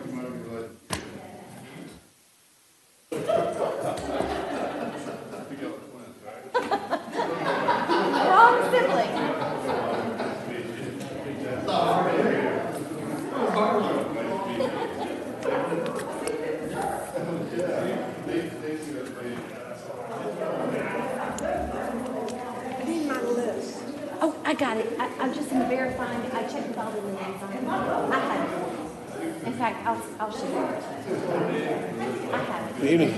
Wrong sibling. I need my list. Oh, I got it. I'm just verifying. I checked with all the names on it. I have it. In fact, I'll show you. I have it. Evening.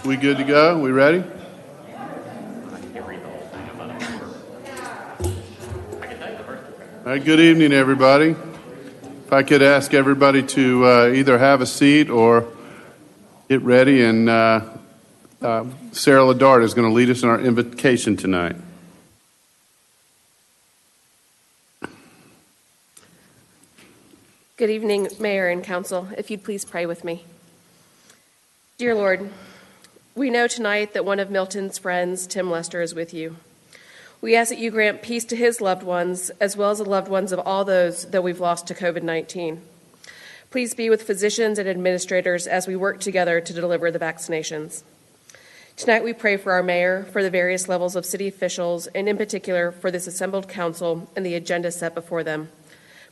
We good to go? We ready? All right, good evening, everybody. If I could ask everybody to either have a seat or get ready, and Sarah Ladard is going to lead us in our invocation tonight. Good evening, Mayor and Council. If you'd please pray with me. Dear Lord, we know tonight that one of Milton's friends, Tim Lester, is with you. We ask that you grant peace to his loved ones, as well as the loved ones of all those that we've lost to COVID-19. Please be with physicians and administrators as we work together to deliver the vaccinations. Tonight we pray for our mayor, for the various levels of city officials, and in particular for this assembled council and the agenda set before them.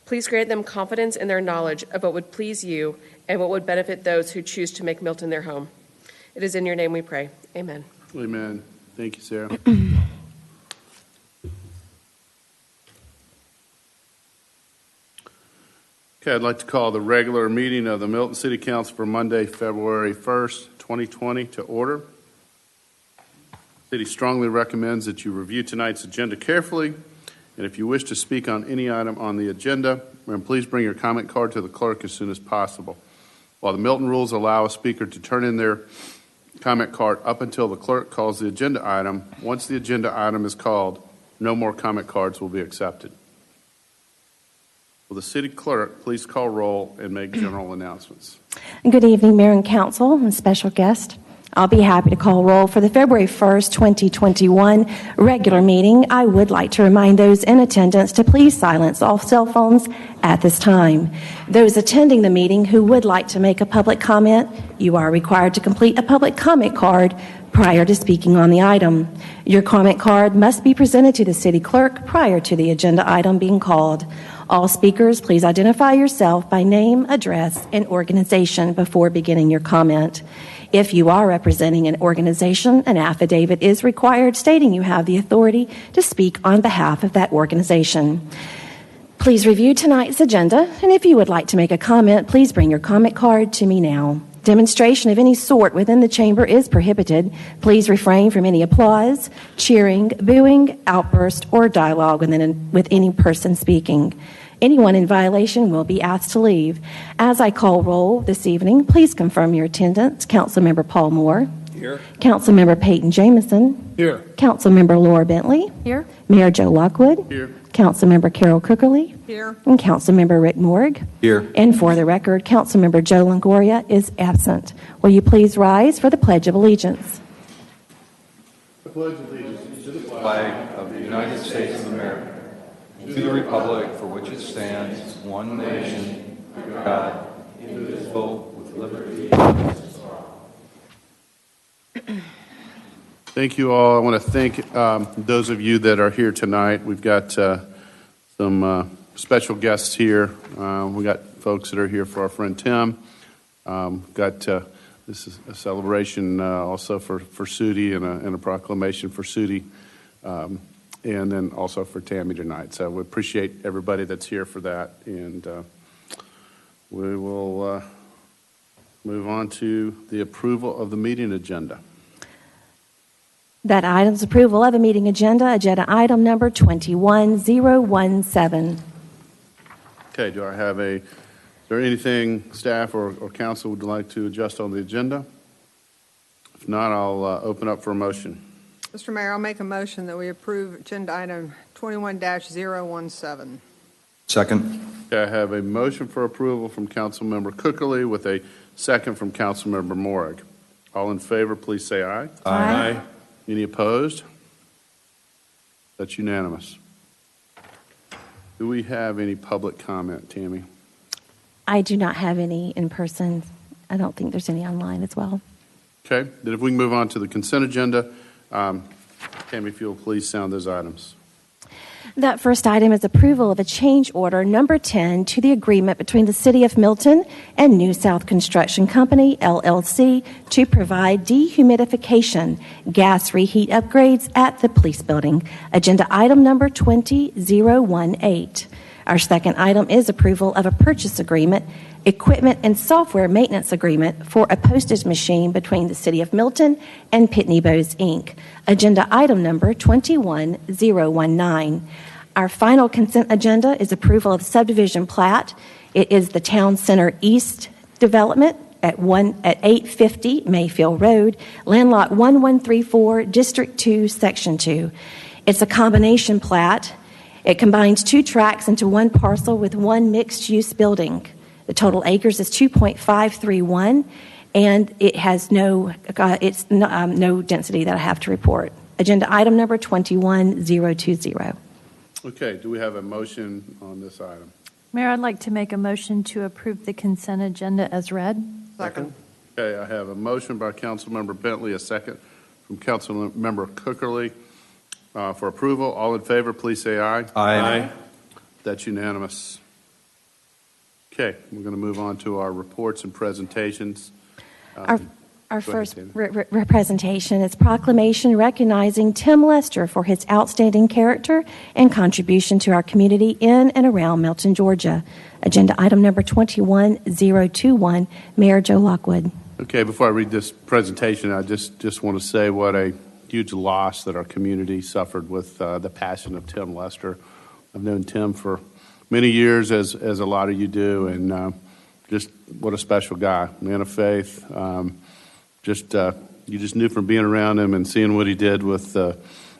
Please grant them confidence in their knowledge of what would please you and what would benefit those who choose to make Milton their home. It is in your name we pray. Amen. Amen. Thank you, Sarah. Okay, I'd like to call the regular meeting of the Milton City Council for Monday, February 1st, 2020 to order. The city strongly recommends that you review tonight's agenda carefully, and if you wish to speak on any item on the agenda, please bring your comment card to the clerk as soon as possible. While the Milton rules allow a speaker to turn in their comment card up until the clerk calls the agenda item, once the agenda item is called, no more comment cards will be accepted. Will the city clerk please call roll and make general announcements? Good evening, Mayor and Council and special guest. I'll be happy to call roll for the February 1st, 2021 regular meeting. I would like to remind those in attendance to please silence all cell phones at this time. Those attending the meeting who would like to make a public comment, you are required to complete a public comment card prior to speaking on the item. Your comment card must be presented to the city clerk prior to the agenda item being called. All speakers, please identify yourself by name, address, and organization before beginning your comment. If you are representing an organization, an affidavit is required stating you have the authority to speak on behalf of that organization. Please review tonight's agenda, and if you would like to make a comment, please bring your comment card to me now. Demonstration of any sort within the chamber is prohibited. Please refrain from any applause, cheering, booing, outburst, or dialogue with any person speaking. Anyone in violation will be asked to leave. As I call roll this evening, please confirm your attendance. Councilmember Paul Moore. Here. Councilmember Peyton Jamison. Here. Councilmember Laura Bentley. Here. Mayor Joe Lockwood. Here. Councilmember Carol Cookerly. Here. And Councilmember Rick Morg. Here. And for the record, Councilmember Joe Longoria is absent. Will you please rise for the Pledge of Allegiance? I pledge allegiance to the Flag of the United States of America, and to the republic for which it stands, one nation, under God, indivisible, with liberty and justice for all. Thank you all. I want to thank those of you that are here tonight. We've got some special guests here. We got folks that are here for our friend Tim. This is a celebration also for Sudi and a proclamation for Sudi, and then also for Tammy tonight. So we appreciate everybody that's here for that, and we will move on to the approval of the meeting agenda. That item's approval of a meeting agenda item number 21017. Okay, is there anything staff or council would like to adjust on the agenda? If not, I'll open up for a motion. Mr. Mayor, I'll make a motion that we approve agenda item 21-017. Second. Okay, I have a motion for approval from Councilmember Cookerly with a second from Councilmember Morrig. All in favor, please say aye. Aye. Any opposed? That's unanimous. Do we have any public comment, Tammy? I do not have any in person. I don't think there's any online as well. Okay, then if we can move on to the consent agenda, Tammy, if you'll please sound those items. That first item is approval of a change order number 10 to the agreement between the City of Milton and New South Construction Company, LLC, to provide dehumidification gas reheat upgrades at the police building. Agenda item number 20018. Our second item is approval of a purchase agreement, equipment and software maintenance agreement for a postage machine between the City of Milton and Pitney Bowes, Inc. Agenda item number 21019. Our final consent agenda is approval of subdivision plat. It is the Town Center East development at 850 Mayfield Road, land lot 1134, District 2, Section 2. It's a combination plat. It combines 2 tracts into one parcel with one mixed-use building. The total acres is 2.531, and it has no density that I have to report. Agenda item number 21020. Okay, do we have a motion on this item? Mayor, I'd like to make a motion to approve the consent agenda as read. Second. Okay, I have a motion by Councilmember Bentley, a second from Councilmember Cookerly for approval. All in favor, please say aye. Aye. That's unanimous. Okay, we're going to move on to our reports and presentations. Our Go ahead, first Tina. representation is proclamation recognizing Tim Lester for his outstanding character and contribution to our community in and around Milton, Georgia. Agenda item number 21021, Mayor Joe Lockwood. Okay, before I read this presentation, I just want to say what a huge loss that our community suffered with the passing of Tim Lester. I've known Tim for many years, as a lot of you do, and just what a special guy, man of faith. You just knew from being around him and seeing what he did with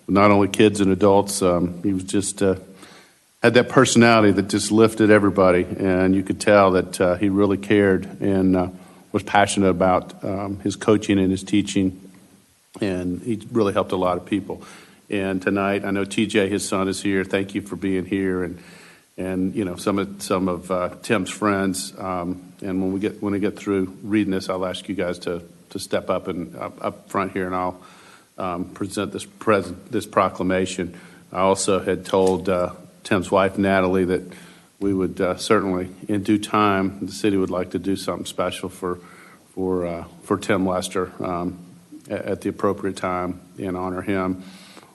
not only kids and adults. He was just had that personality that just lifted everybody, and you could tell that he really cared and was passionate about his coaching and his teaching, and he really helped a lot of people. And tonight, I know TJ, his son, is here. Thank you for being here, and you know some of Tim's friends. And when I get through reading this, I'll ask you guys to step up and up front here, and I'll present this proclamation. I also had told Tim's wife Natalie that we would certainly, in due time, the city would like to do something special for Tim Lester at the appropriate time and honor him.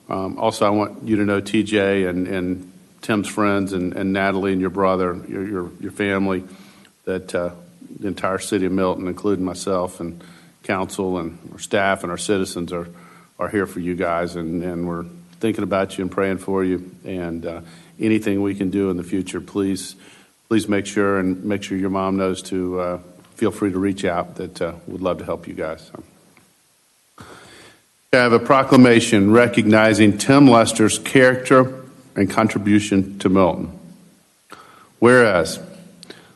Also, I want you to know TJ and Tim's friends and Natalie and your brother, your family, that the entire city of Milton, including myself and council and our staff and our citizens, are here for you guys, and we're thinking about you and praying for you. And anything we can do in the future, please make sure your mom knows to feel free to reach out. That we'd love to help you guys. I have a proclamation recognizing Tim Lester's character and contribution to Milton. Whereas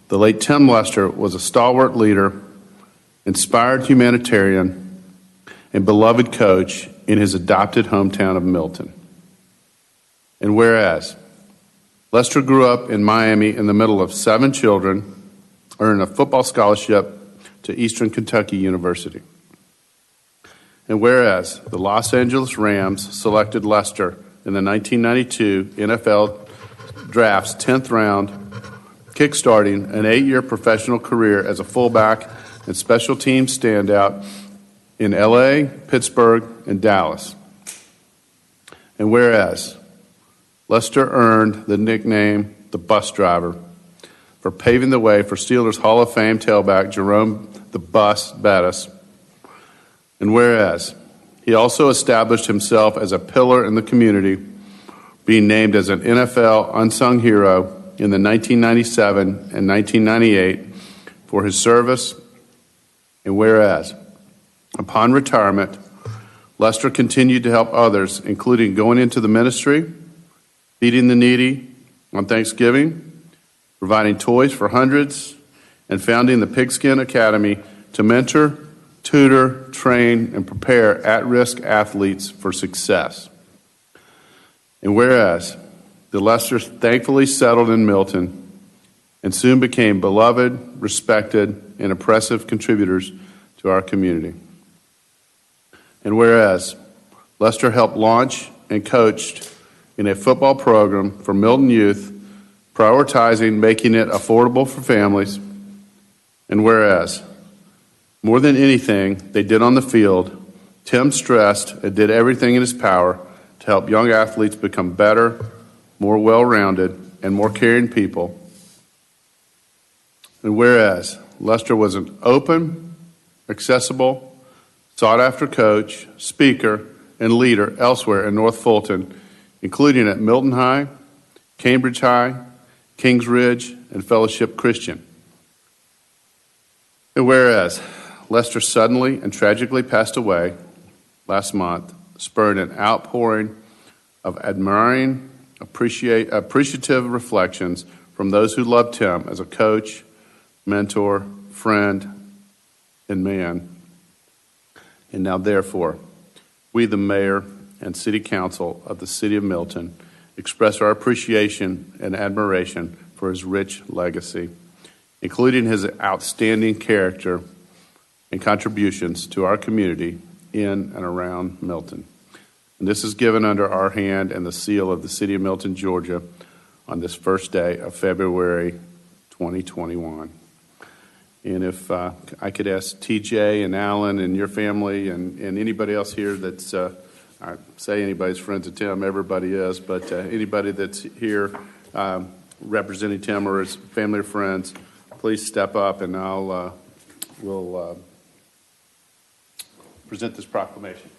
the late Tim Lester was a stalwart leader, inspired humanitarian, and beloved coach in his adopted hometown of Milton. And whereas Lester grew up in Miami in the middle of 7 children, earned a football scholarship to Eastern Kentucky University. And whereas the Los Angeles Rams selected Lester in the 1992 NFL Draft's 10th round, kickstarting an 8-year professional career as a fullback and special teams standout in L.A., Pittsburgh, and Dallas. And whereas Lester earned the nickname the Bus Driver for paving the way for Steelers Hall of Fame tailback Jerome the Bus Bettis. And whereas he also established himself as a pillar in the community, being named as an NFL Unsung Hero in the 1997 and 1998 for his service. And whereas, upon retirement, Lester continued to help others, including going into the ministry, feeding the needy on Thanksgiving, providing toys for hundreds, and founding the Pigskin Academy to mentor, tutor, train, and prepare at-risk athletes for success. And whereas the Lesters thankfully settled in Milton and soon became beloved, respected, and impressive contributors to our community. And whereas Lester helped launch and coached in a football program for Milton youth, prioritizing making it affordable for families. And whereas, more than anything they did on the field, Tim stressed and did everything in his power to help young athletes become better, more well-rounded, and more caring people. And whereas Lester was an open, accessible, sought-after coach, speaker, and leader elsewhere in North Fulton, including at Milton High, Cambridge High, Kings Ridge, and Fellowship Christian. And whereas Lester suddenly and tragically passed away last month, spurred an outpouring of admiring, appreciative reflections from those who loved him as a coach, mentor, friend, and man. And now, therefore, we, the mayor and city council of the city of Milton, express our appreciation and admiration for his rich legacy, including his outstanding character and contributions to our community in and around Milton. And this is given under our hand and the seal of the city of Milton, Georgia, on this first day of February 2021. And if I could ask TJ and Alan and your family and anybody else here that's, I say anybody's friends of Tim, everybody is, but anybody that's here representing Tim or his family or friends, please step up and we'll present this proclamation.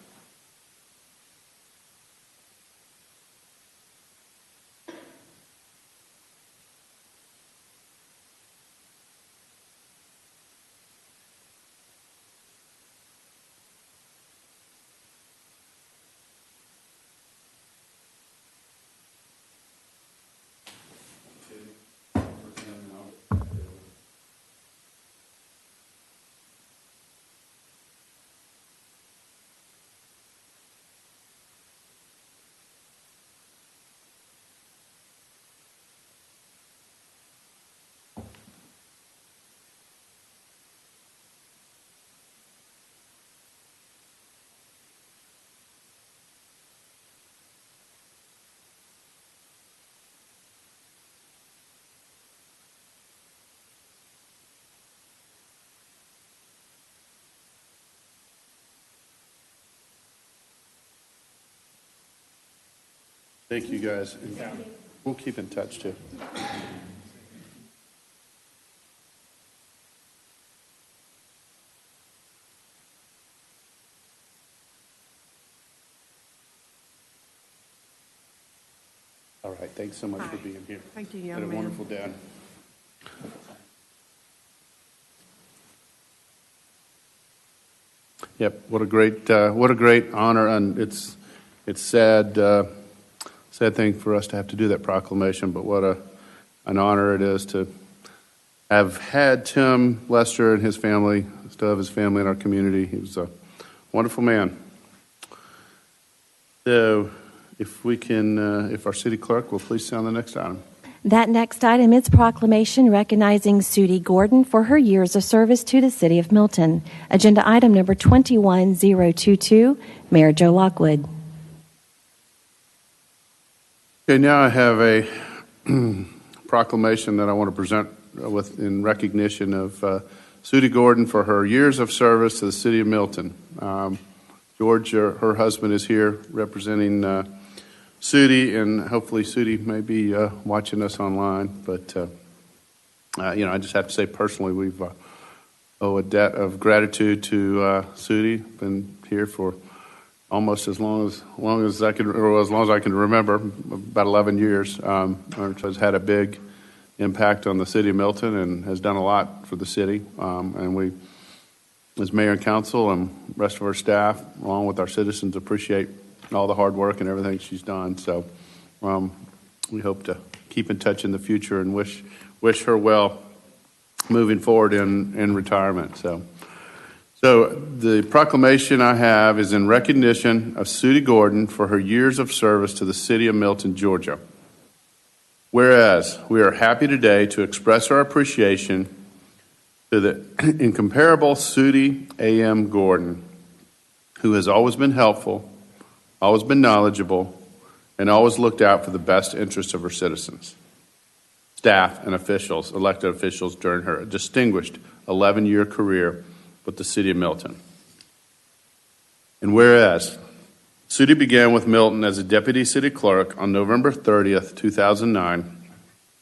Thank you, guys. We'll keep in touch, too. All right. Thanks so much for being here. Thank you, Had young a man. wonderful day. Yep. What a great honor, and it's sad thing for us to have to do that proclamation, but what an honor it is to have had Tim Lester and his family, still have his family in our community. He was a wonderful man. So if we can, if our city clerk will please sound the next item. That next item is proclamation recognizing Sudie Gordon for her years of service to the city of Milton. Agenda item number 21022, Mayor Joe Lockwood. Okay, now I have a proclamation that I want to present with in recognition of Sudie Gordon for her years of service to the city of Milton. George, her husband, is here representing Sudie, and hopefully Sudie may be watching us online. But I just have to say personally, we've owe a debt of gratitude to Sudie. Been here for almost as long as I can, or as long as I can remember, about 11 years. Has had a big impact on the city of Milton and has done a lot for the city. And we, as mayor and council and rest of our staff, along with our citizens, appreciate all the hard work and everything she's done. So we hope to keep in touch in the future and wish her well moving forward in retirement. So the proclamation I have is in recognition of Sudie Gordon for her years of service to the city of Milton, Georgia. Whereas we are happy today to express our appreciation to the incomparable Sudie A.M. Gordon, who has always been helpful, always been knowledgeable, and always looked out for the best interests of her citizens, staff, and officials, elected officials during her distinguished 11-year career with the city of Milton. And whereas Sudie began with Milton as a deputy city clerk on November 30th, 2009,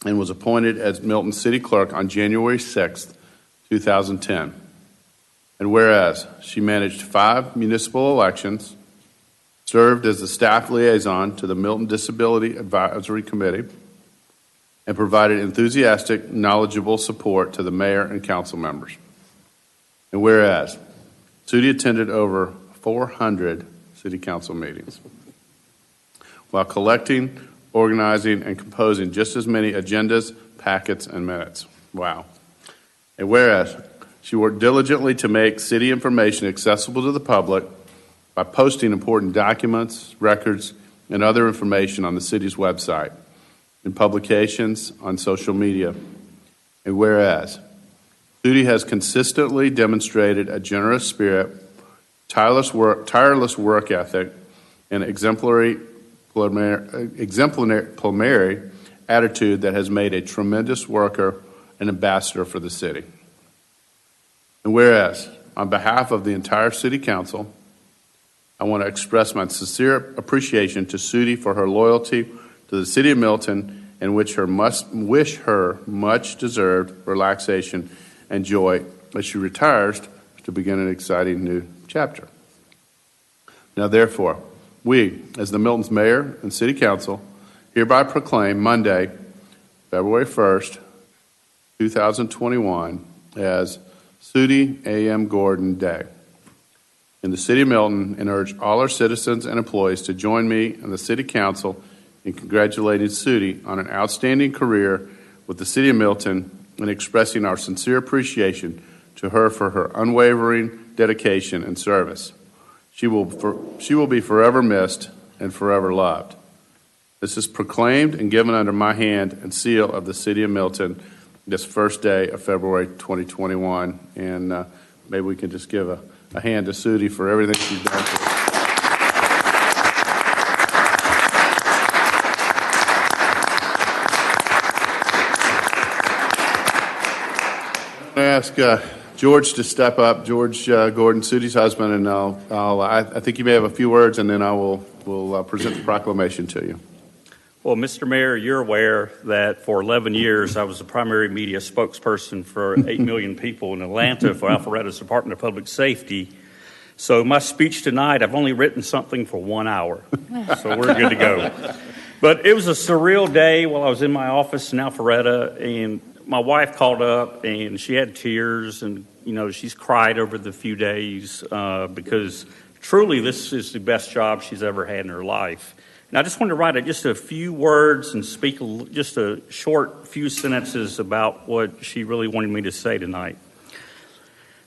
and was appointed as Milton City Clerk on January 6, 2010. And whereas she managed 5 municipal elections, served as the staff liaison to the Milton Disability Advisory Committee, and provided enthusiastic, knowledgeable support to the mayor and council members. And whereas Sudi attended over 400 city council meetings while collecting, organizing, and composing just as many agendas, packets, and minutes. Wow. And whereas she worked diligently to make city information accessible to the public by posting important documents, records, and other information on the city's website, in publications, on social media. And whereas Sudi has consistently demonstrated a generous spirit, tireless work ethic, and exemplary attitude that has made a tremendous worker and ambassador for the city. And whereas, on behalf of the entire City Council, I want to express my sincere appreciation to Sudi for her loyalty to the City of Milton and wish her much-deserved relaxation and joy as she retires to begin an exciting new chapter. Now, therefore, we, as the Milton's Mayor and City Council, hereby proclaim Monday, February 1st, 2021, as Sudi A.M. Gordon Day in the City of Milton, and urge all our citizens and employees to join me and the City Council in congratulating Sudi on an outstanding career with the City of Milton and expressing our sincere appreciation to her for her unwavering dedication and service. She will be forever missed and forever loved. This is proclaimed and given under my hand and seal of the City of Milton this first day of February 2021. And maybe we can just give a hand to Sudi for everything she's done for us. I'm going to ask George to step up. George Gordon, Sudi's husband, and I think you may have a few words, and then I will present the proclamation to you. Well, Mr. Mayor, you're aware that for 11 years I was the primary media spokesperson for 8 million people in Atlanta for Alpharetta's Department of Public Safety. So my speech tonight, I've only written something for 1 hour, so we're good to go. But it was a surreal day while I was in my office in Alpharetta, and my wife called up, and she had tears, and, you know, she's cried over the few days because truly this is the best job she's ever had in her life. And I just wanted to write just a few words and speak just a short few sentences about what she really wanted me to say tonight.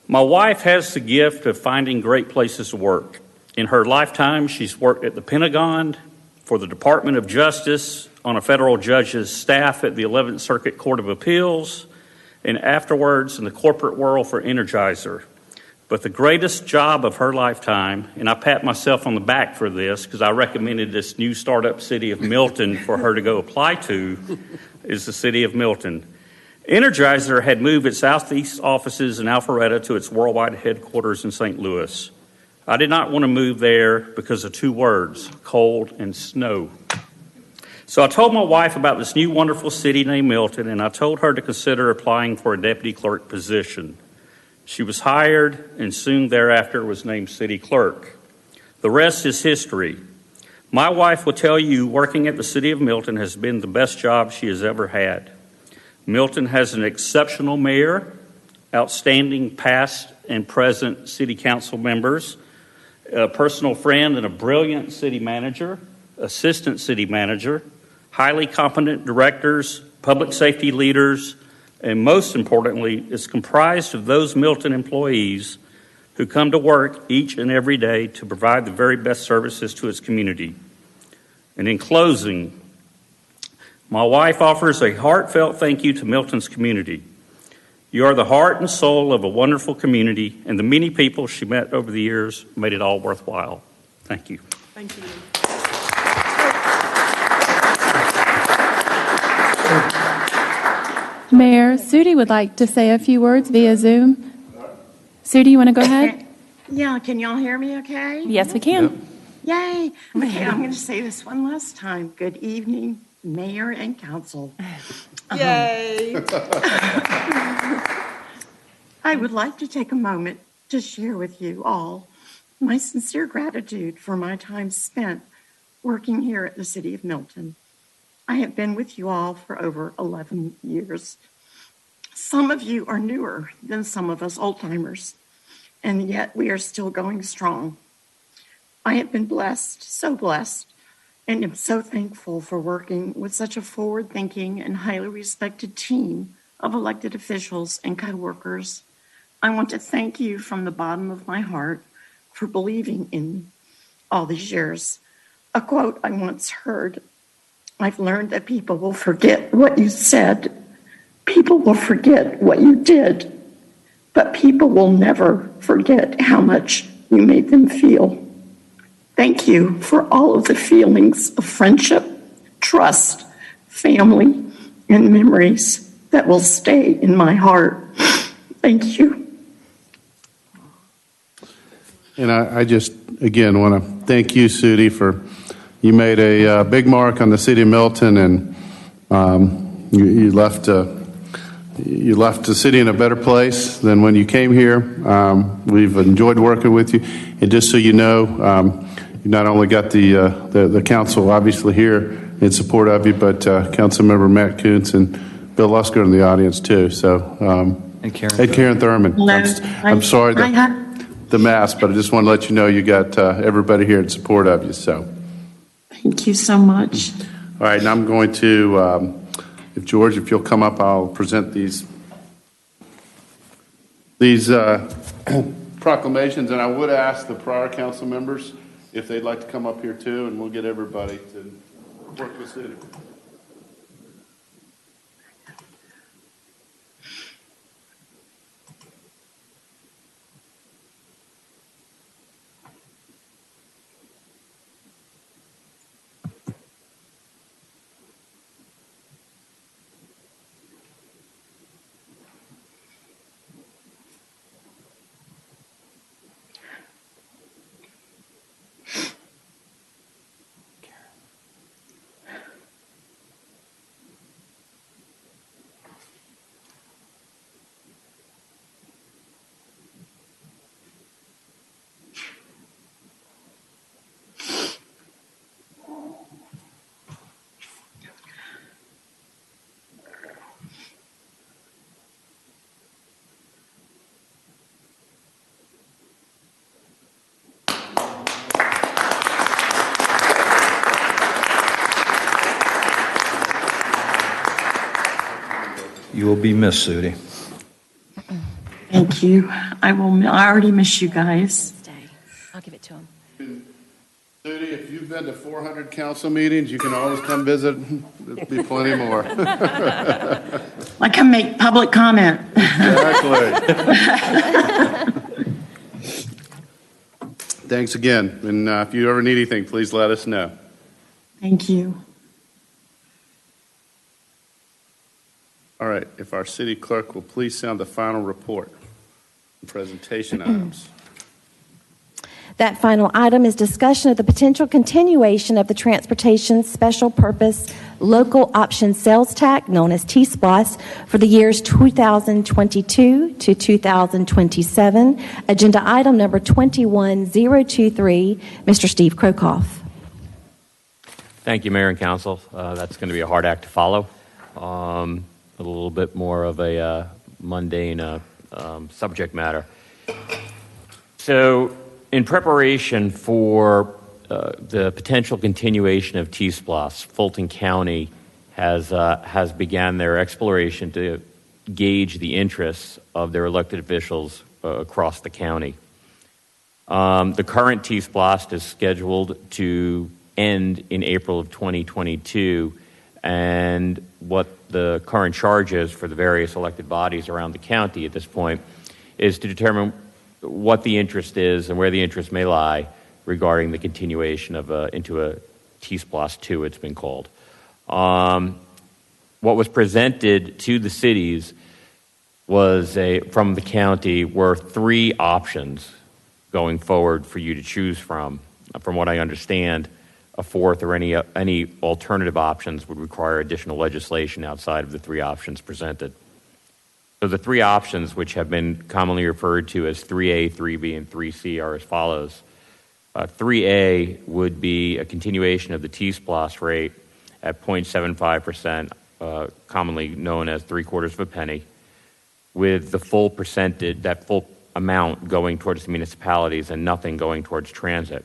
My wife has the gift of finding great places to work. In her lifetime, she's worked at the Pentagon, for the Department of Justice, on a federal judge's staff at the 11th Circuit Court of Appeals, and afterwards in the corporate world for Energizer. But the greatest job of her lifetime, and I pat myself on the back for this because I recommended this new startup city of Milton for her to go apply to, is the City of Milton. Energizer had moved its southeast offices in Alpharetta to its worldwide headquarters in St. Louis. I did not want to move there because of 2 words, cold and snow. So I told my wife about this new wonderful city named Milton, and I told her to consider applying for a deputy clerk position. She was hired and soon thereafter was named city clerk. The rest is history. My wife will tell you working at the City of Milton has been the best job she has ever had. Milton has an exceptional mayor, outstanding past and present city council members, a personal friend and a brilliant city manager, assistant city manager, highly competent directors, public safety leaders, and most importantly, it's comprised of those Milton employees who come to work each and every day to provide the very best services to its community. And in closing, my wife offers a heartfelt thank you to Milton's community. You are the heart and soul of a wonderful community, and the many people she met over the years made it all worthwhile. Thank you. Thank you. Mayor, Sudi would like to say a few words via Zoom. Sudi, you want to go ahead? Yeah, can y'all hear me okay? Yes, we can. Yay. Okay, I'm going to say this one last time. Good evening, Mayor and Council. Yay! I would like to take a moment to share with you all my sincere gratitude for my time spent working here at the City of Milton. I have been with you all for over 11 years. Some of you are newer than some of us old-timers, and yet we are still going strong. I have been blessed, so blessed, and am so thankful for working with such a forward-thinking and highly respected team of elected officials and co-workers. I want to thank you from the bottom of my heart for believing in me all these years. A quote I once heard, "I've learned that people will forget what you said, people will forget what you did, but people will never forget how much you made them feel." Thank you for all of the feelings of friendship, trust, family, and memories that will stay in my heart. Thank you. And I just, again, want to thank you, Sudi, for you made a big mark on the city of Milton, and you left the city in a better place than when you came here. We've enjoyed working with you, and just so you know, you not only got the council obviously here in support of you, but Councilmember Matt Kuntz and Bill Lusker in the audience too. So And Karen. and Karen Thurman. Hello. I'm sorry I have- the mass, but I just want to let you know you got everybody here in support of you. So, Thank you so much. all right, now I'm going to, if George, if you'll come up, I'll present these proclamations, and I would ask the prior council members if they'd like to come up here too, and we'll get everybody to work with it. You will be missed, Sudi. Thank you. I already miss you guys. Stay. I'll give it to him. Sudi, if you've been to 400 council meetings, you can always come visit. There'll be plenty more. I can make public comment. Exactly. Thanks again. And if you ever need anything, please let us know. Thank you. All right. If our city clerk will please sound the final report. Presentation items. That final item is discussion of the potential continuation of the Transportation Special Purpose Local Option Sales Tax, known as TSPOS, for the years 2022 to 2027. Agenda item number 21023, Mr. Steve Krokoff. Thank you, Mayor and Council. That's going to be a hard act to follow. A little bit more of a mundane subject matter. So, in preparation for the potential continuation of T-SPLOS, Fulton County has began their exploration to gauge the interests of their elected officials across the county. The current T-SPLOS is scheduled to end in April of 2022, and what the current charge is for the various elected bodies around the county at this point is to determine what the interest is and where the interest may lie regarding the continuation of into a T-SPLOS 2, it's been called. What was presented to the cities was from the county were three options going forward for you to choose from what I understand. a fourth or any alternative options would require additional legislation outside of the three options presented. So the three options, which have been commonly referred to as 3A, 3B, and 3C, are as follows. 3A would be a continuation of the T-SPLOS rate at 0.75%, commonly known as 3/4 of a penny, with the full percentage, that full amount going towards the municipalities and nothing going towards transit.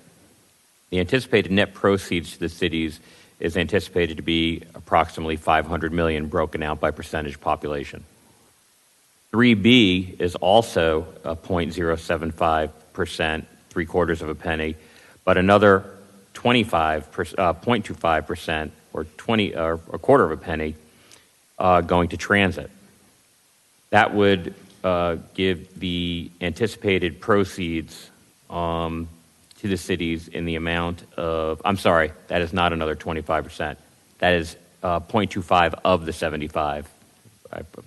The anticipated net proceeds to the cities is anticipated to be approximately $500 million, broken out by percentage population. 3B is also a 0.075%, 3/4 of a penny, but another 0.25% or a quarter of a penny going to transit. That would give the anticipated proceeds to the cities in the amount of, I'm sorry, that is not another 25%. That is 0.25 of the 75.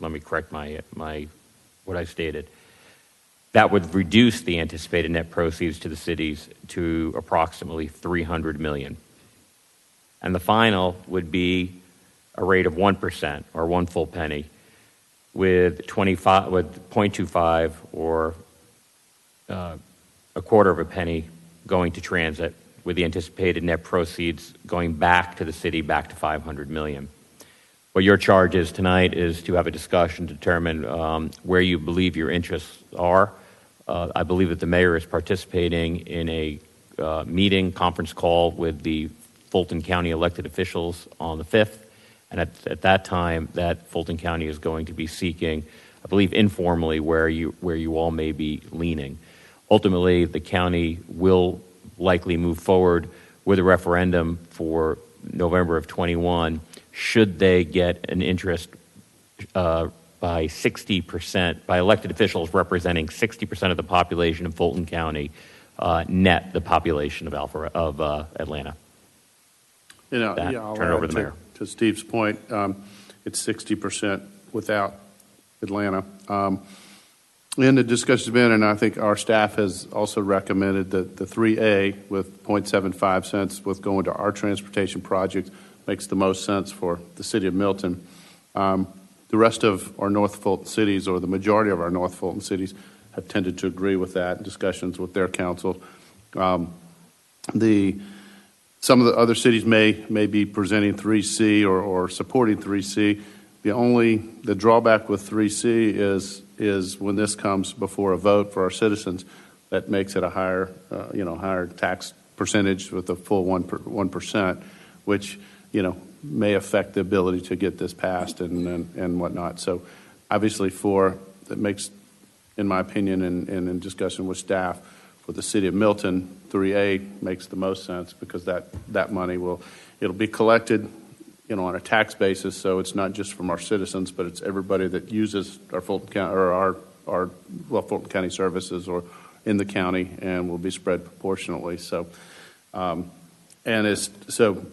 Let me correct what I stated. That would reduce the anticipated net proceeds to the cities to approximately $300 million. And the final would be a rate of 1% or one full penny with 0.25 or a quarter of a penny going to transit, with the anticipated net proceeds going back to the city, back to $500 million. What your charge is tonight is to have a discussion to determine where you believe your interests are. I believe that the mayor is participating in a conference call with the Fulton County elected officials on the 5th. And at that time, that Fulton County is going to be seeking, I believe informally, where you all may be leaning. Ultimately, the county will likely move forward with a referendum for November of 21, should they get an interest by 60%, by elected officials representing 60% of the population of Fulton County, net the population of Atlanta. I'll turn it over to the mayor. To Steve's point, it's 60% without Atlanta. And the discussion's been, and I think our staff has also recommended that the 3A with 0.75 cents with going to our transportation project makes the most sense for the city of Milton. The rest of our North Fulton cities, or the majority of our North Fulton cities, have tended to agree with that in discussions with their council. Some of the other cities may be presenting 3C or supporting 3C. The drawback with 3C is when this comes before a vote for our citizens, that makes it a higher tax percentage with a full 1%, which may affect the ability to get this passed and whatnot. So obviously that makes, in my opinion, and in discussion with staff, for the city of Milton, 3A makes the most sense, because that money it'll be collected on a tax basis, so it's not just from our citizens, but it's everybody that uses our Fulton County or our Fulton County services or in the county, and will be spread proportionately. So, so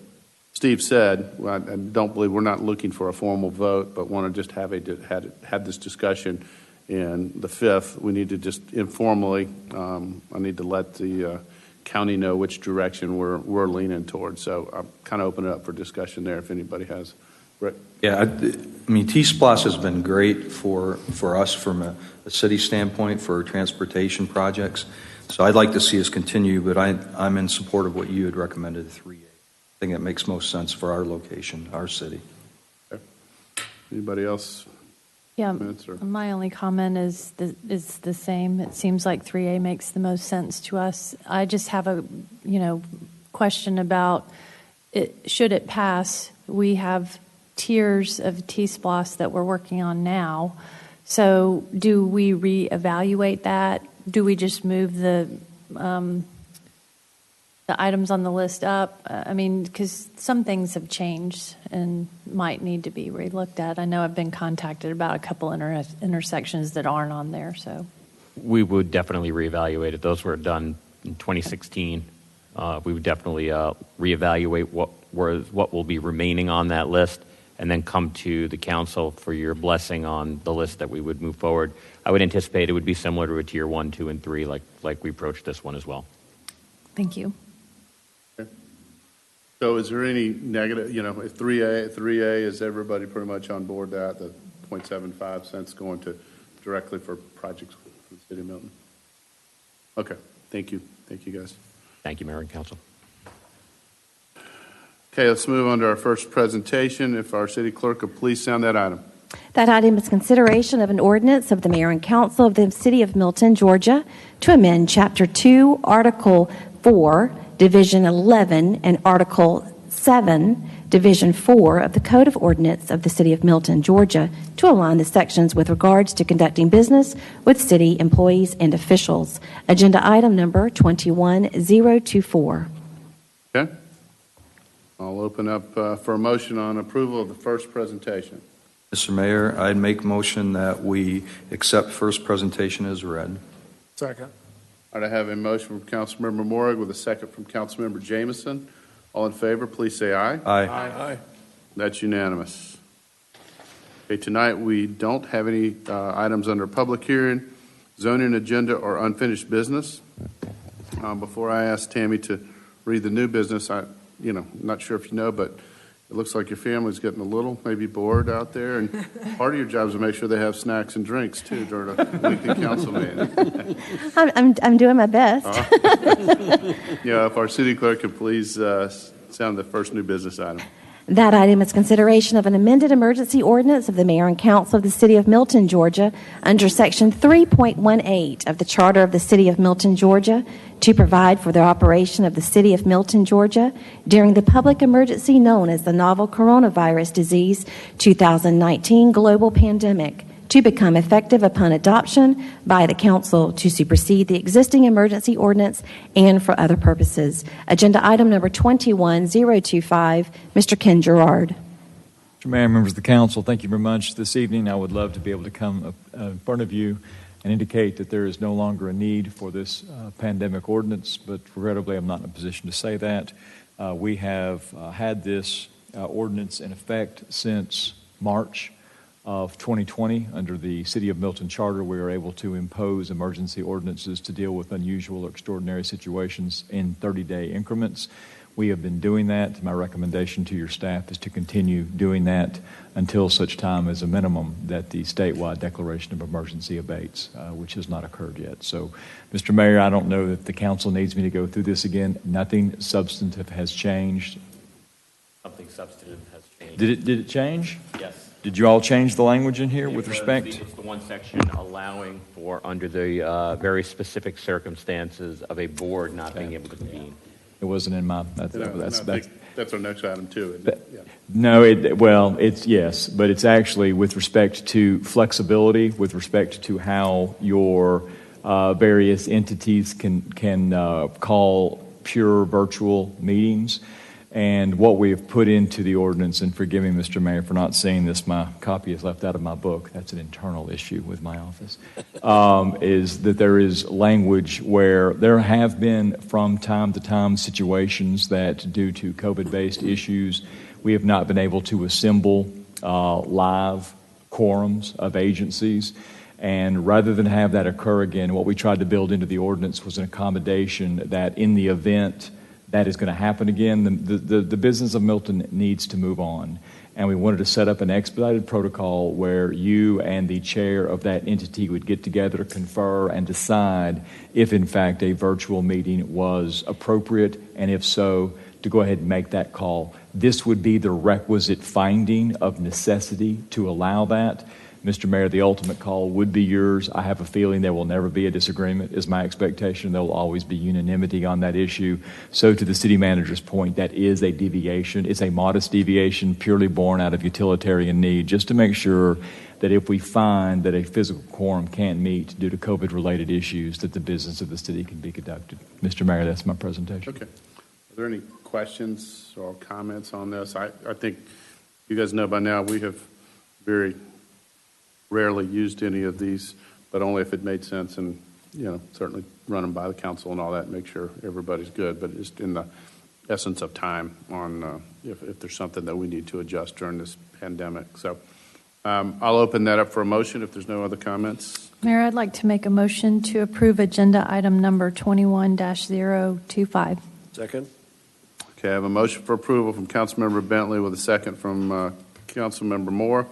Steve said, I don't believe, we're not looking for a formal vote, but want to just have this discussion. And the 5th, we need to just informally, I need to let the county know which direction we're leaning towards. So I'm kind of opening it up for discussion there if anybody has. Rick? Yeah, I mean, T-SPLOS has been great for us from a city standpoint for transportation projects. So I'd like to see us continue, but I'm in support of what you had recommended, 3A. I think that makes most sense for our location, our city. Okay. Anybody else? Yeah, my only comment is the same. It seems like 3A makes the most sense to us. I just have a question about it. Should it pass, we have tiers of T-SPLOS that we're working on now. So do we reevaluate that? Do we just move the items on the list up? I mean, because some things have changed and might need to be relooked at. I know I've been contacted about a couple intersections that aren't on there. So we would definitely reevaluate it. Those were done in 2016. We would definitely reevaluate what will be remaining on that list, and then come to the council for your blessing on the list that we would move forward. I would anticipate it would be similar to a tier 1, 2, and 3, like we approached this one as well. Thank you. So is there any negative, if 3A, is everybody pretty much on board that, the 0.75 cents going to directly for projects for the city of Milton? Okay, thank you. Thank you, guys. Thank you, Mayor and Council. Okay, let's move on to our first presentation. If our city clerk could please sound that item. That item is consideration of an ordinance of the Mayor and Council of the City of Milton, Georgia, to amend Chapter 2, Article 4, Division 11, and Article 7, Division 4 of the Code of Ordinance of the City of Milton, Georgia, to align the sections with regards to conducting business with city employees and officials. Agenda item number 21024. Okay. I'll open up for a motion on approval of the first presentation. Mr. Mayor, I'd make a motion that we accept first presentation as read. Second. All right, I have a motion from Councilmember Morrig with a second from Councilmember Jameson. All in favor, please say aye. Aye. Aye. That's unanimous. Okay, tonight we don't have any items under public hearing, zoning agenda, or unfinished business. Before I ask Tammy to read the new business, I'm not sure if you know, but it looks like your family's getting a little maybe bored out there, and part of your job is to make sure they have snacks and drinks too during a weekly council meeting. I'm doing my best. Yeah, if our city clerk could please sound the first new business item. That item is consideration of an amended emergency ordinance of the Mayor and Council of the City of Milton, Georgia, under Section 3.18 of the Charter of the City of Milton, Georgia, to provide for the operation of the City of Milton, Georgia, during the public emergency known as the Novel Coronavirus Disease 2019 Global Pandemic, to become effective upon adoption by the Council to supersede the existing emergency ordinance and for other purposes. Agenda item number 21025, Mr. Ken Gerard. Mr. Mayor, members of the Council, thank you very much. This evening I would love to be able to come in front of you and indicate that there is no longer a need for this pandemic ordinance, but regrettably I'm not in a position to say that. We have had this ordinance in effect since March of 2020. Under the City of Milton Charter, we are able to impose emergency ordinances to deal with unusual or extraordinary situations in 30-day increments. We have been doing that. My recommendation to your staff is to continue doing that until such time as a minimum that the statewide declaration of emergency abates, which has not occurred yet. So, Mr. Mayor, I don't know that the council needs me to go through this again. Nothing substantive has changed. Something substantive has changed. Did it change? Yes. Did you all change the language in here with respect? It's the one section allowing for under the very specific circumstances of a board not being able to convene. It wasn't in my. That's our next item too, isn't it? Yeah. No, it's yes, but it's actually with respect to flexibility, with respect to how your various entities can call pure virtual meetings. And what we have put into the ordinance, and forgive me, Mr. Mayor, for not saying this, my copy is left out of my book. That's an internal issue with my office, is that there is language where there have been from time to time situations that due to COVID-based issues, we have not been able to assemble live quorums of agencies. And rather than have that occur again, what we tried to build into the ordinance was an accommodation that in the event that is going to happen again, the business of Milton needs to move on. And we wanted to set up an expedited protocol where you and the chair of that entity would get together, confer, and decide if, in fact, a virtual meeting was appropriate, and if so, to go ahead and make that call. This would be the requisite finding of necessity to allow that. Mr. Mayor, the ultimate call would be yours. I have a feeling there will never be a disagreement, is my expectation. There will always be unanimity on that issue. So to the city manager's point, that is a deviation. It's a modest deviation, purely born out of utilitarian need, just to make sure that if we find that a physical quorum can't meet due to COVID-related issues, that the business of the city can be conducted. Mr. Mayor, that's my presentation. Okay. Are there any questions or comments on this? I think you guys know by now we have very rarely used any of these, but only if it made sense, and certainly run them by the council and all that, make sure everybody's good, but just in the essence of time on if there's something that we need to adjust during this pandemic. So I'll open that up for a motion if there's no other comments. Mayor, I'd like to make a motion to approve agenda item number 21-025. Second. Okay, I have a motion for approval from Councilmember Bentley with a second from Councilmember Moore.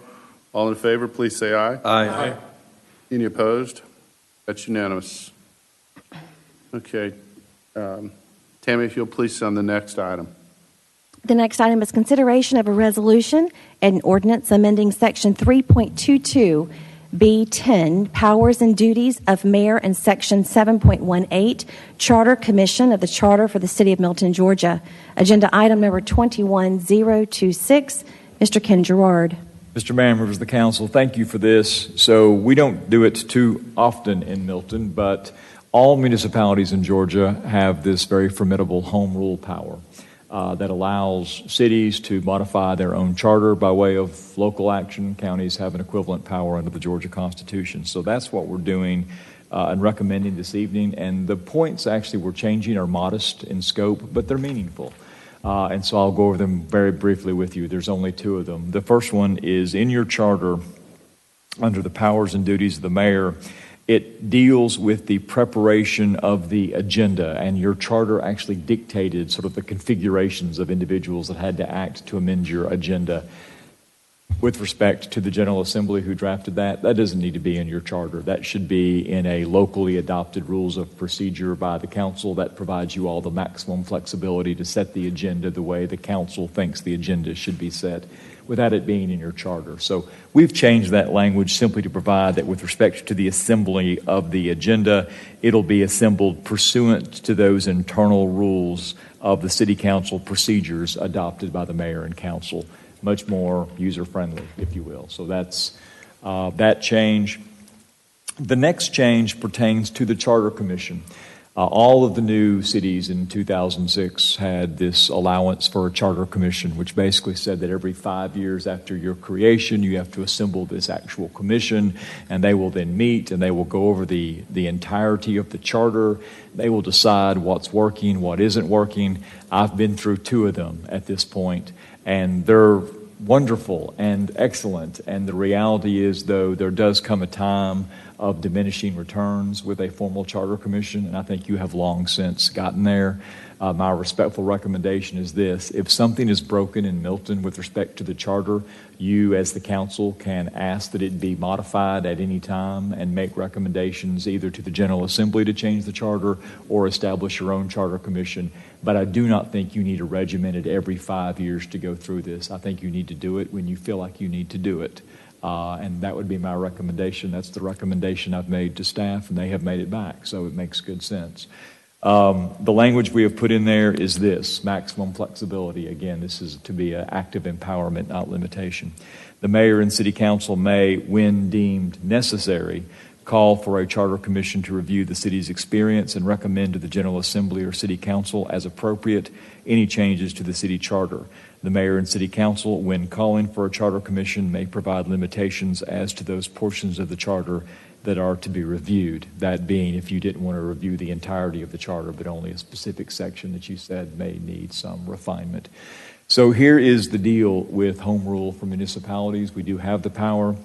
All in favor, please say aye. Aye. Any opposed? That's unanimous. Okay. Tammy, if you'll please on the next item. The next item is consideration of a resolution and ordinance amending Section 3.22 B10, Powers and Duties of Mayor, and Section 7.18, Charter Commission of the Charter for the City of Milton, Georgia. Agenda item number 21026. Mr. Ken Gerard. Mr. Mayor, members of the council, thank you for this. So we don't do it too often in Milton, but all municipalities in Georgia have this very formidable home rule power that allows cities to modify their own charter by way of local action. Counties have an equivalent power under the Georgia Constitution. So that's what we're doing and recommending this evening. And the points actually we're changing are modest in scope, but they're meaningful. And so I'll go over them very briefly with you. There's only two of them. The first one is in your charter, under the powers and duties of the mayor, it deals with the preparation of the agenda, and your charter actually dictated sort of the configurations of individuals that had to act to amend your agenda. With respect to the General Assembly who drafted that doesn't need to be in your charter. That should be in a locally adopted rules of procedure by the council that provides you all the maximum flexibility to set the agenda the way the council thinks the agenda should be set without it being in your charter. So we've changed that language simply to provide that with respect to the assembly of the agenda, it'll be assembled pursuant to those internal rules of the city council procedures adopted by the mayor and council. Much more user-friendly, if you will. So that's that change. The next change pertains to the Charter Commission. All of the new cities in 2006 had this allowance for a Charter Commission, which basically said that every 5 years after your creation, you have to assemble this actual commission, and they will then meet, and they will go over the entirety of the charter. They will decide what's working, what isn't working. I've been through two of them at this point, and they're wonderful and excellent. And the reality is, though, there does come a time of diminishing returns with a formal charter commission, and I think you have long since gotten there. My respectful recommendation is this: if something is broken in Milton with respect to the charter, you as the council can ask that it be modified at any time and make recommendations either to the General Assembly to change the charter or establish your own charter commission. But I do not think you need a regimented every 5 years to go through this. I think you need to do it when you feel like you need to do it. And that would be my recommendation. That's the recommendation I've made to staff, and they have made it back, so it makes good sense. The language we have put in there is this: maximum flexibility. Again, this is to be an active empowerment, not limitation. The mayor and city council may, when deemed necessary, call for a charter commission to review the city's experience and recommend to the General Assembly or City Council as appropriate any changes to the city charter. The mayor and city council, when calling for a charter commission, may provide limitations as to those portions of the charter that are to be reviewed. That being, if you didn't want to review the entirety of the charter, but only a specific section that you said may need some refinement. So here is the deal with home rule for municipalities. We do have the power.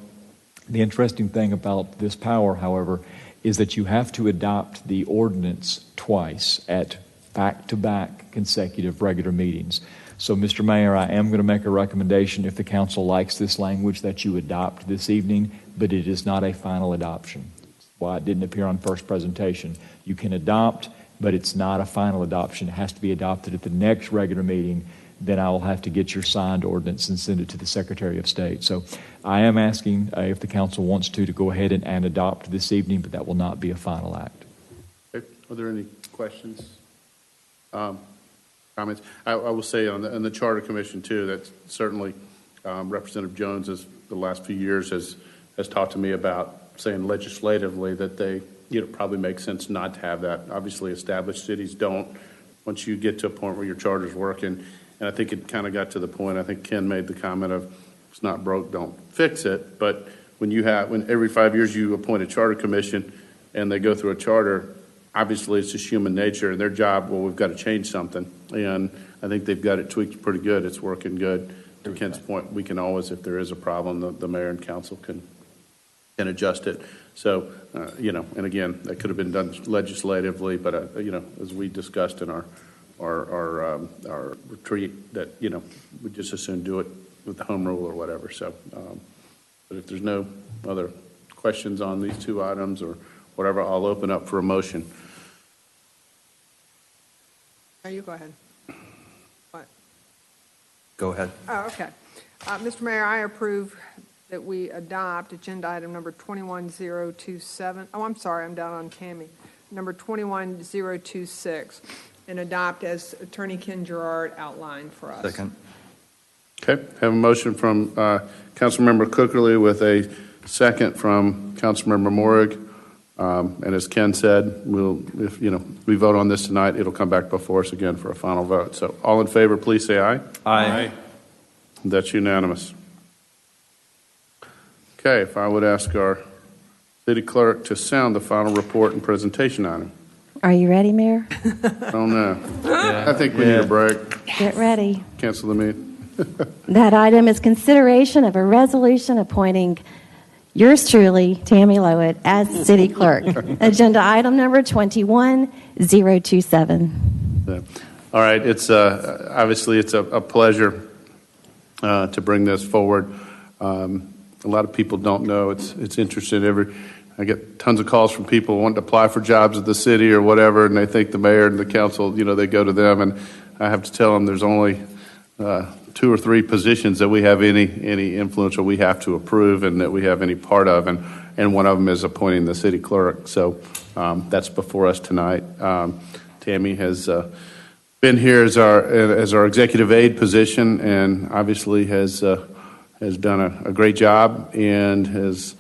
The interesting thing about this power, however, is that you have to adopt the ordinance twice at back-to-back consecutive regular meetings. So, Mr. Mayor, I am going to make a recommendation, if the council likes this language, that you adopt this evening, but it is not a final adoption. That's why it didn't appear on first presentation. You can adopt, but it's not a final adoption. It has to be adopted at the next regular meeting. Then I will have to get your signed ordinance and send it to the Secretary of State. So I am asking if the council wants to go ahead and adopt this evening, but that will not be a final act. Okay. Are there any questions? Comments? I will say on the Charter Commission too, that certainly Representative Jones has the last few years has talked to me about saying legislatively that they probably makes sense not to have that. Obviously, established cities don't. Once you get to a point where your charter's working, and I think it kind of got to the point, I think Ken made the comment of, it's not broke, don't fix it. But when every 5 years you appoint a charter commission and they go through a charter, obviously it's just human nature and their job, well, we've got to change something. And I think they've got it tweaked pretty good. It's working good. To Ken's point, we can always, if there is a problem, the mayor and council can adjust it. So, and again, that could have been done legislatively, but, as we discussed in our our retreat, that, you know, we just as soon do it with the home rule or whatever. So, but if there's no other questions on these two items or whatever, I'll open up for a motion. Oh, you go ahead. What? Go ahead. Oh, okay. Mr. Mayor, I approve that we adopt agenda item number 21027. Oh, I'm sorry, I'm down on Tammy. Number 21026, and adopt as Attorney Ken Gerard outlined for us. Second. Okay, have a motion from Councilmember Cookerly with a second from Councilmember Morrig. And as Ken said, if we vote on this tonight, it'll come back before us again for a final vote. So all in favor, please say aye. Aye. That's unanimous. Okay, if I would ask our city clerk to sound the final report and presentation item. Are you ready, Mayor? I don't know. I think we need a break. Get ready. Cancel the meeting. That item is consideration of a resolution appointing yours truly, Tammy Lowett, as city clerk. Agenda item number 21027. All right, it's obviously it's a pleasure to bring this forward. A lot of people don't know. It's interesting. I get tons of calls from people wanting to apply for jobs at the city or whatever, and they think the mayor and the council, they go to them, and I have to tell them there's only 2 or 3 positions that we have any influence or we have to approve and that we have any part of, and one of them is appointing the city clerk. So that's before us tonight. Tammy has been here as our executive aide position, and obviously has done a great job and has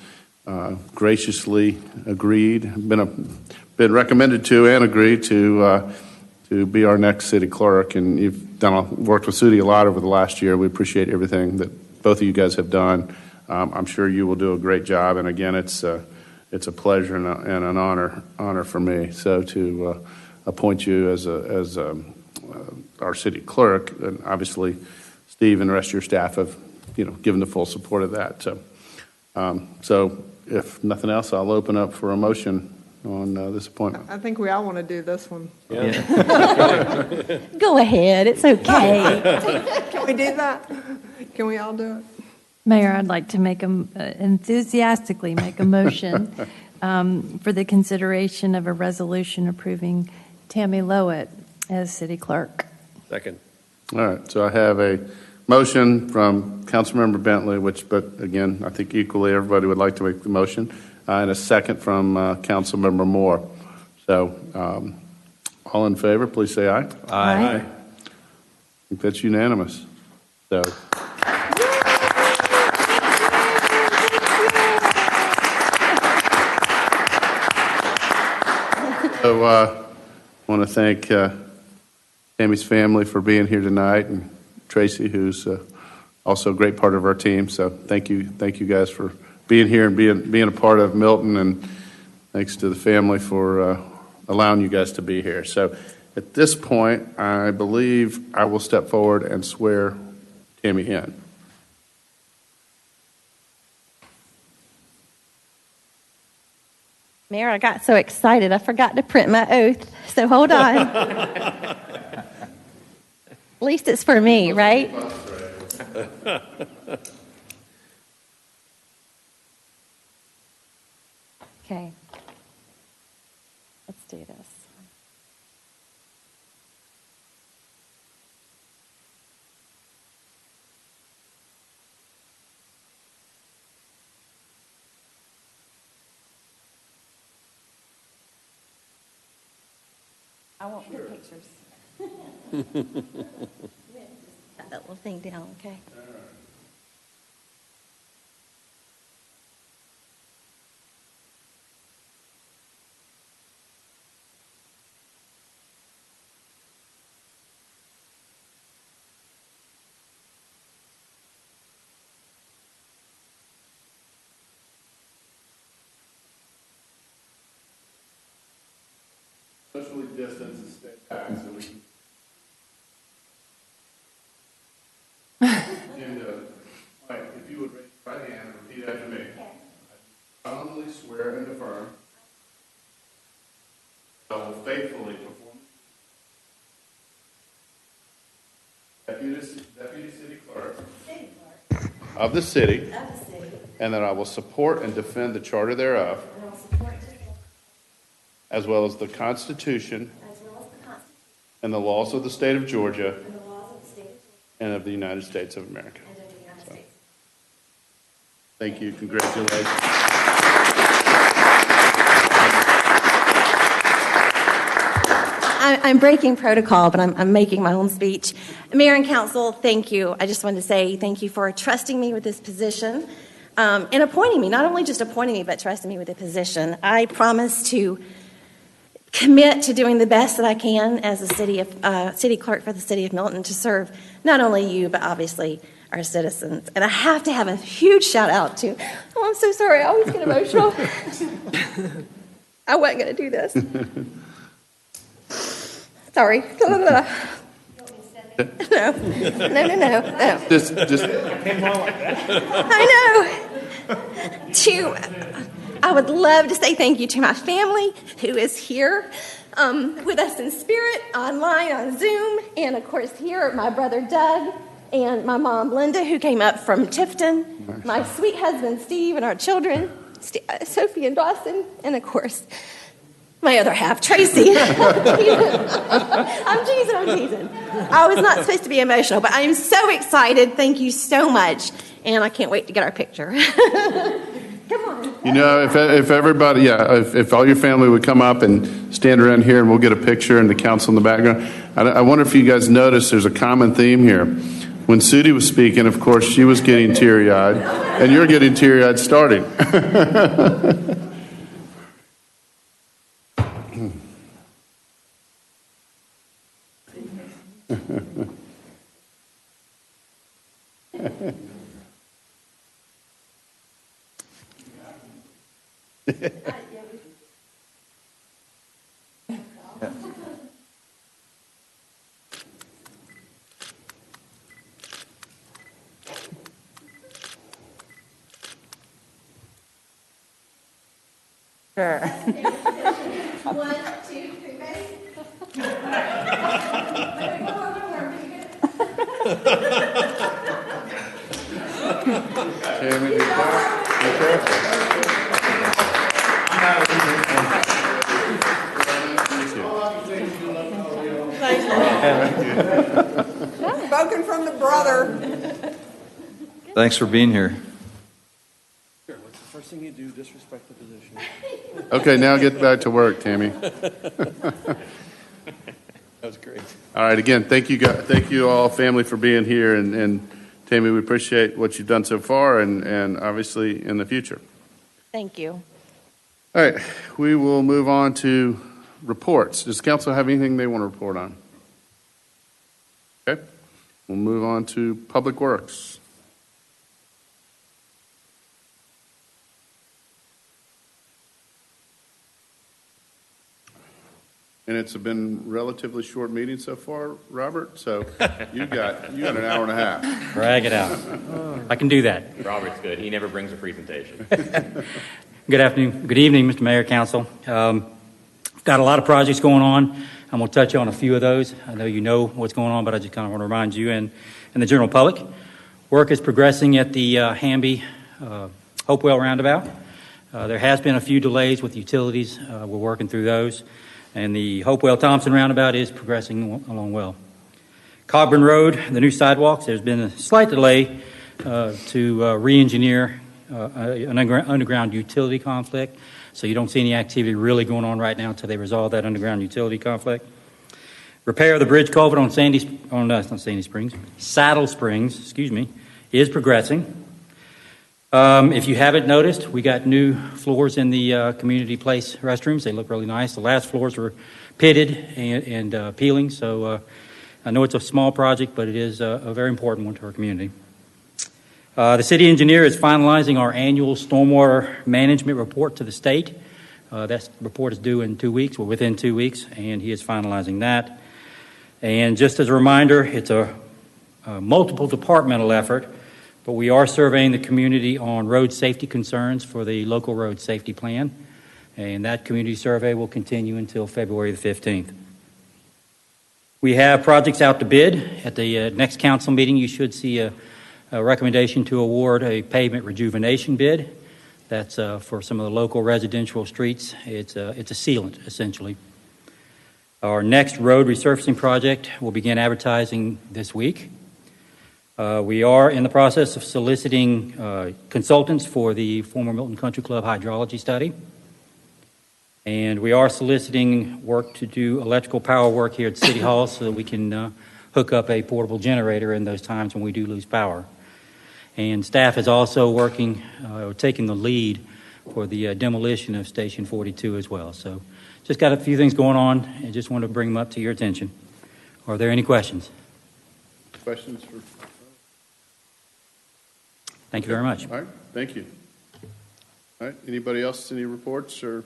graciously agreed, been recommended to and agreed to be our next city clerk. And you've worked with Sudi a lot over the last year. We appreciate everything that both of you guys have done. I'm sure you will do a great job. And again, it's a pleasure and an honor for me. So to appoint you as our city clerk, and obviously Steve and the rest of your staff have given the full support of that. So if nothing else, I'll open up for a motion on this appointment. I think we all want to do this one. Go ahead, it's okay. Can we do that? Can we all do it? Mayor, I'd like to enthusiastically make a motion for the consideration of a resolution approving Tammy Lowett as city clerk. Second. All right, so I have a motion from Councilmember Bentley, but again, I think equally everybody would like to make the motion, and a second from Councilmember Moore. So all in favor, please say aye. Aye. I think that's unanimous. So. So I want to thank Tammy's family for being here tonight, and Tracy, who's also a great part of our team. So thank you guys for being here and being a part of Milton, and thanks to the family for allowing you guys to be here. So at this point, I believe I will step forward and swear Tammy in. Mayor, I got so excited I forgot to print my oath, so hold on. At least it's for me, right? Okay. Let's do this. I won't put pictures. Got that little thing down, okay? Socially distance and stay back so we can. And Mike, if you would raise your right hand and repeat after me. I solemnly swear and affirm I will faithfully perform of the city, and that I will support and defend the Charter thereof, as well as the Constitution and the laws of the state of Georgia and of the United States of America. So, thank you. Congratulations. I'm breaking protocol, but I'm making my own speech. Mayor and council, thank you. I just wanted to say thank you for trusting me with this position and appointing me, not only just appointing me, but trusting me with the position. I promise to commit to doing the best that I can as a city clerk for the city of Milton to serve not only you, but obviously our citizens. And I have to have a huge shout out to, oh, I'm so sorry, I always get emotional. I wasn't going to do this. Sorry. No. Just. I know. I would love to say thank you to my family who is here with us in spirit, online, on Zoom, and of course here, my brother Doug and my mom Linda, who came up from Tifton, my sweet husband Steve, and our children, Sophie and Dawson, and of course, my other half, Tracy. I'm teasing. I was not supposed to be emotional, but I am so excited. Thank you so much, and I can't wait to get our picture. Come on. You know, if everybody, if all your family would come up and stand around here and we'll get a picture and the council in the background. I wonder if you guys noticed there's a common theme here. When Sudie was speaking, of course, she was getting teary-eyed, and you're getting teary-eyed starting. Sure. 1, 2, 3, ready? Tammy, be careful. Spoken from the brother. Thanks for being here. What's the first thing you do? Disrespect the position. Okay, now get back to work, Tammy. That was great. All right, again, thank you all, family, for being here, and Tammy, we appreciate what you've done so far, and obviously in the future. Thank you. All right, we will move on to reports. Does council have anything they want to report on? Okay, we'll move on to Public Works. And it's been relatively short meeting so far, Robert, so you got an hour and a half. Drag it out. I can do that. Robert's good. He never brings a presentation. Good afternoon. Good evening, Mr. Mayor, Council. Got a lot of projects going on. I'm going to touch on a few of those. I know you know what's going on, but I just kind of want to remind you and the general public. Work is progressing at the Hamby Hopewell Roundabout. There has been a few delays with utilities. We're working through those. And the Hopewell-Thompson Roundabout is progressing along well. Cogburn Road, the new sidewalks, there's been a slight delay to re-engineer an underground utility conflict. So you don't see any activity really going on right now until they resolve that underground utility conflict. Repair of the bridge culvert on Saddle Springs, is progressing. If you haven't noticed, we got new floors in the community place restrooms. They look really nice. The last floors were pitted and peeling, so I know it's a small project, but it is a very important one to our community. The city engineer is finalizing our annual stormwater management report to the state. That report is due in 2 weeks, or within 2 weeks, and he is finalizing that. And just as a reminder, it's a multiple departmental effort, but we are surveying the community on road safety concerns for the local road safety plan, and that community survey will continue until February the 15th. We have projects out to bid. At the next council meeting, you should see a a recommendation to award a pavement rejuvenation bid. That's for some of the local residential streets. It's a sealant, essentially. Our next road resurfacing project will begin advertising this week. We are in the process of soliciting consultants for the former Milton Country Club hydrology study. And we are soliciting work to do electrical power work here at City Hall so that we can hook up a portable generator in those times when we do lose power. And staff is also working, taking the lead for the demolition of Station 42 as well. So just got a few things going on and just want to bring them up to your attention. Are there any questions? Questions for? Thank you very much. All right, thank you. All right, anybody else, any reports? Or,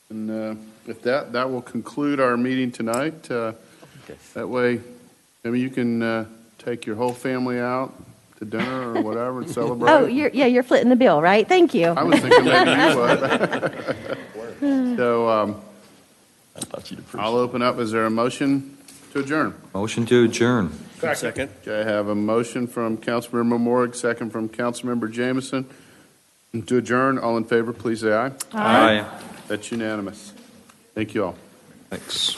and if that will conclude our meeting tonight. That way, maybe you can take your whole family out to dinner or whatever and celebrate. Oh, you're footing the bill, right? Thank you. I was thinking maybe you would. So I'll open up. Is there a motion to adjourn? Motion to adjourn. Second. Okay, I have a motion from Councilmember Morrig, second from Councilmember Jameson. To adjourn, all in favor, please say aye. Aye. That's unanimous. Thank you all. Thanks.